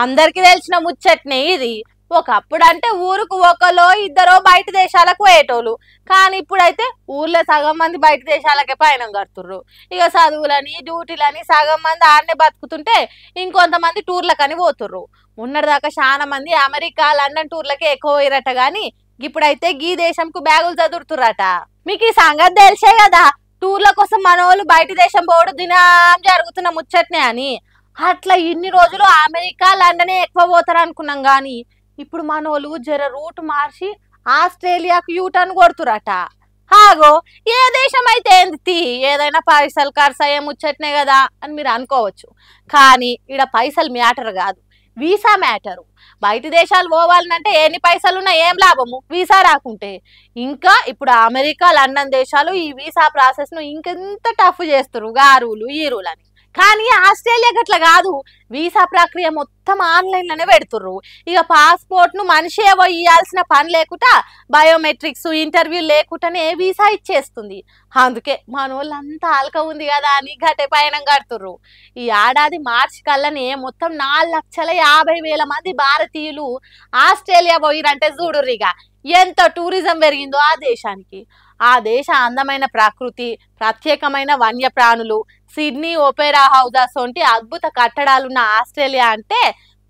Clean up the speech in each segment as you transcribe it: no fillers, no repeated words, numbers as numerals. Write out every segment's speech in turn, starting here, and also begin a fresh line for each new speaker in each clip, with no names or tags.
అందరికి తెలిసిన ముచ్చట్నే ఇది. ఒకప్పుడు అంటే ఊరుకు ఒకలో ఇద్దరో బయట దేశాలకు పోయేటోళ్ళు, కానీ ఇప్పుడైతే ఊర్లో సగం మంది బయట దేశాలకే పయనం కడుతుర్రు. ఇక చదువులని డ్యూటీలని సగం మంది ఆడనే బతుకుతుంటే ఇంకొంతమంది టూర్లకని పోతుర్రు. మొన్నటిదాకా చాలా మంది అమెరికా లండన్ టూర్లకే ఎక్కువ పోయిరట, గాని ఇప్పుడైతే గీ దేశంకు బ్యాగులు చదురుతుర్రట. మీకు ఈ సంగతి తెలిసే కదా, టూర్ల కోసం మన వాళ్ళు బయట దేశం పోవడం దినం జరుగుతున్న ముచ్చట్నే అని. అట్లా ఇన్ని రోజులు అమెరికా లండనే ఎక్కువ పోతారు అనుకున్నాం, గాని ఇప్పుడు మనోళ్ళు జర రూట్ మార్చి ఆస్ట్రేలియాకు యూటర్న్ కొడుతురట. హాగో ఏ దేశం అయితే ఏంది, ఏదైనా పైసలు ఖర్చు అయ్యే ముచ్చట్నే కదా అని మీరు అనుకోవచ్చు, కానీ ఇక్కడ పైసలు మ్యాటర్ కాదు, వీసా మ్యాటరు. బయట దేశాలు పోవాలంటే ఎన్ని పైసలున్నా ఏం లాభము వీసా రాకుంటే. ఇంకా ఇప్పుడు అమెరికా లండన్ దేశాలు ఈ వీసా ప్రాసెస్ ను ఇంకెంత టఫ్ చేస్తారు, గారులు ఈ రూల్ అని. కానీ ఆస్ట్రేలియా గట్ల కాదు, వీసా ప్రక్రియ మొత్తం ఆన్లైన్ లోనే పెడుతుర్రు. ఇక పాస్పోర్ట్ ను మనిషే పోయి ఇవ్వాల్సిన పని లేకుండా, బయోమెట్రిక్స్ ఇంటర్వ్యూ లేకుండానే వీసా ఇచ్చేస్తుంది. అందుకే మనోళ్ళంతా అలక ఉంది కదా అని గట్టే పయనం కడుతుర్రు. ఈ ఏడాది మార్చి కల్లానే మొత్తం 4,50,000 మంది భారతీయులు ఆస్ట్రేలియా పోయిరంటే చూడుర్రిగా ఎంత టూరిజం పెరిగిందో ఆ దేశానికి. ఆ దేశ అందమైన ప్రకృతి, ప్రత్యేకమైన వన్యప్రాణులు, సిడ్నీ ఒపేరా హౌజెస్ వంటి అద్భుత కట్టడాలున్న ఆస్ట్రేలియా అంటే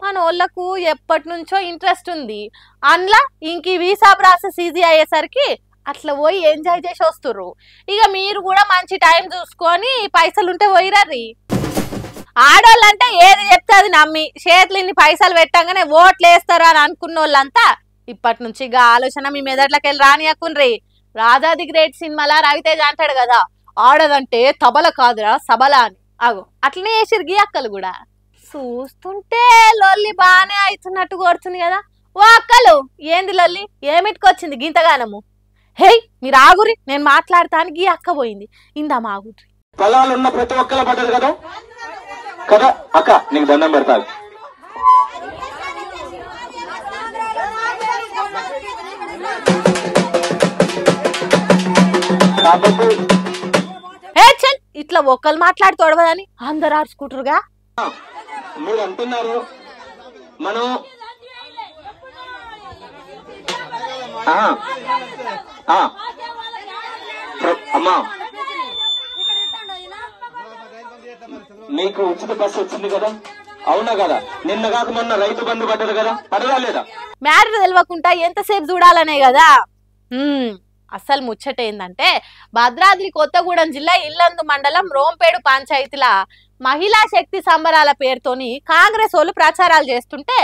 మన వాళ్ళకు ఎప్పటి నుంచో ఇంట్రెస్ట్ ఉంది. అందులో ఇంక వీసా ప్రాసెస్ ఈజీ అయ్యేసరికి అట్లా పోయి ఎంజాయ్ చేసి వస్తుర్రు. ఇక మీరు కూడా మంచి టైం చూసుకొని పైసలుంటే పోయిరర్రి. ఆడోళ్ళంటే ఏది చెప్తే అది నమ్మి చేతులు ఇన్ని పైసలు పెట్టంగానే ఓట్లు వేస్తారు అని అనుకున్న వాళ్ళంతా ఇప్పటి నుంచి ఇక ఆలోచన మీ మెదట్లకి వెళ్ళి రానియకుండ్రి. రాధా ది గ్రేట్ సినిమాలా రవితేజ అంటాడు కదా, ఆడదంటే తబల కాదురా సబల అని. అగో అట్లనే వేసిరు గీ అక్కలు కూడా. చూస్తుంటే లొల్లి బాగానే అవుతున్నట్టు కొడుతుంది కదా. ఓ అక్కలు ఏంది లొల్లి, ఏమిటికొచ్చింది గింతగానము? హే మీరు ఆగురి, నేను మాట్లాడతాను. గీ అక్క పోయింది, ఇందాం ఆగురి.
పొలాలున్న ప్రతి ఒక్కరు పడ్డది కదా కదా అక్క, నీకు దండం పెడతాను.
ఇట్లా ఒక్కరు మాట్లాడి తొడవదని అందరు ఆడుచుకుంటారుగా.
మీరు అంటున్నారు మనం అమ్మా మీకు ఉచిత బస్సు వచ్చింది కదా, అవునా కదా? నిన్న కాక మొన్న రైతు బంధు పడ్డది కదా, పడదా లేదా?
మ్యాటర్ తెలియకుండా ఎంతసేపు చూడాలనే కదా. అసలు ముచ్చట ఏందంటే, భద్రాద్రి కొత్తగూడెం జిల్లా ఇల్లందు మండలం రోంపేడు పంచాయతీల మహిళా శక్తి సంబరాల పేరుతోని కాంగ్రెస్ వాళ్ళు ప్రచారాలు చేస్తుంటే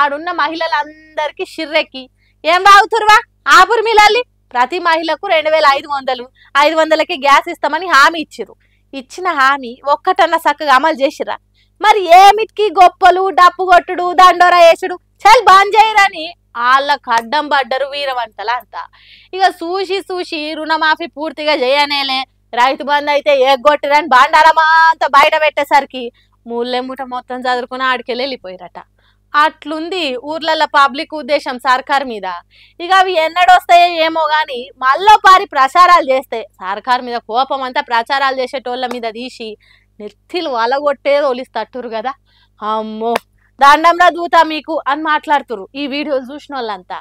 ఆడున్న మహిళలందరికీ షిర్రెక్కి ఏం బాగుతురువా ఆపురు మిలల్లి, ప్రతి మహిళకు 2,500 500కి గ్యాస్ ఇస్తామని హామీ ఇచ్చిరు. ఇచ్చిన హామీ ఒక్కటన్నా చక్కగా అమలు చేసిరా? మరి ఏమిటికి గొప్పలు డప్పు కొట్టుడు దండోరా వేసుడు చల్ బంద్ చేయరని వాళ్ళకు అడ్డం పడ్డరు వీరవంటలు అంతా. ఇక చూసి రుణమాఫీ పూర్తిగా చేయనేలే, రైతు బంధు అయితే ఎగ్గొట్టిరని బాండారమా అంతా బయట పెట్టేసరికి మూలెమ్ముట మొత్తం చదువుకుని ఆడికెళ్ళి వెళ్ళిపోయారట. అట్లుంది ఊర్లలో పబ్లిక్ ఉద్దేశం సర్కార్ మీద. ఇక అవి ఎన్నడొస్తాయో ఏమో గాని మళ్ళీ పారి ప్రచారాలు చేస్తే సర్కార్ మీద కోపం అంతా ప్రచారాలు చేసేటోళ్ళ మీద తీసి నెత్తిలు వలగొట్టేది ఒలిస్తట్టురు కదా. అమ్మో దండంలో దూతా మీకు అని మాట్లాడుతురు ఈ వీడియోలు చూసిన వాళ్ళంతా.